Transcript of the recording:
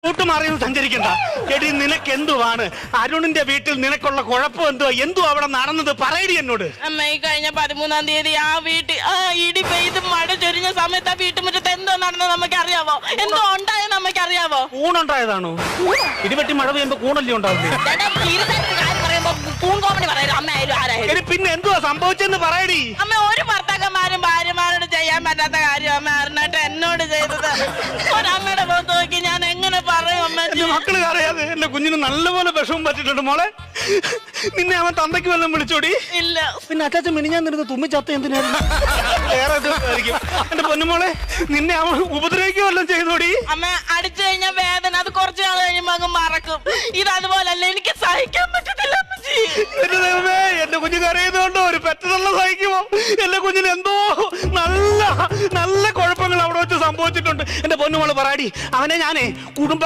കൂട്ടുമാറിയൊന്നും സഞ്ചരിക്കണ്ട. എടി നിനക്ക് എന്തുവാണ്? അരുണിന്റെ വീട്ടിൽ നിനക്കുള്ള കുഴപ്പം എന്തോ അവിടെ നടന്നത് പറയടി എന്നോട്. അമ്മ ഈ കഴിഞ്ഞ 13-ാം തീയതി ആ വീട്ടിൽ ഇടി പെയ്ത് മഴ ചൊരിഞ്ഞ സമയത്ത് ആ വീട്ടുമുറ്റത്ത് എന്തോ നടന്നത് നമുക്ക് അറിയാവോ? എന്തോ ഉണ്ടായെന്ന് നമുക്ക് അറിയാവോ? കൂണുണ്ടായതാണോ? ഇടിവെട്ടി മഴ പെയ്യുമ്പോ കൂണല്ലേ ഉണ്ടാവില്ലേ? പിന്നെ എന്തുവാ സംഭവിച്ചെന്ന് പറയടി. അമ്മ ഒരു ഭർത്താക്കന്മാരും ഭാര്യമാരോട് ചെയ്യാൻ പറ്റാത്ത കാര്യം അമ്മ അറിഞ്ഞിട്ട് എന്നോട് ചെയ്തത്. ഒരമ്മയുടെ മുഖത്ത് നോക്കി ഞാൻ എങ്ങനെ പറയും അമ്മ? മക്കള് അറിയാതെ എന്റെ കുഞ്ഞിന് നല്ലപോലെ വിഷമം പറ്റിട്ടുണ്ട് മോളെ. നിന്നെ അവൻ തന്തയ്ക്ക് വല്ലതും വിളിച്ചോടി? ഇല്ല. പിന്നെ അച്ചാച്ചൻ മിനിഞ്ഞാൻ നിന്നത് തുമ്മി ചത്ത എന്തിനായിരുന്നു? വേറെ ആയിരിക്കും. എന്റെ പൊന്നുമോളെ, നിന്നെ അവൻ ഉപദ്രവിക്കുക വല്ലതും ചെയ്തോടി? അമ്മ അടിച്ചു കഴിഞ്ഞാൽ വേദന അത് കുറച്ചു നാൾ കഴിയുമ്പോ അങ്ങ് മറക്കും. ഇത് അതുപോലല്ല, എനിക്ക് സഹിക്കാൻ പറ്റത്തില്ല അമ്മച്ചി. എന്റെ ദൈവമേ, എന്റെ കുഞ്ഞ് കരയുന്നതുകൊണ്ടോ ഒരു പെറ്റതള്ള സഹിക്കുമോ? എന്റെ കുഞ്ഞിന് എന്തോ നല്ല നല്ല കുഴപ്പങ്ങൾ അവിടെ വെച്ച് സംഭവിച്ചിട്ടുണ്ട്. എന്റെ പൊന്നുമോള് പറയാടി, അവനെ ഞാനേ കുടുംബ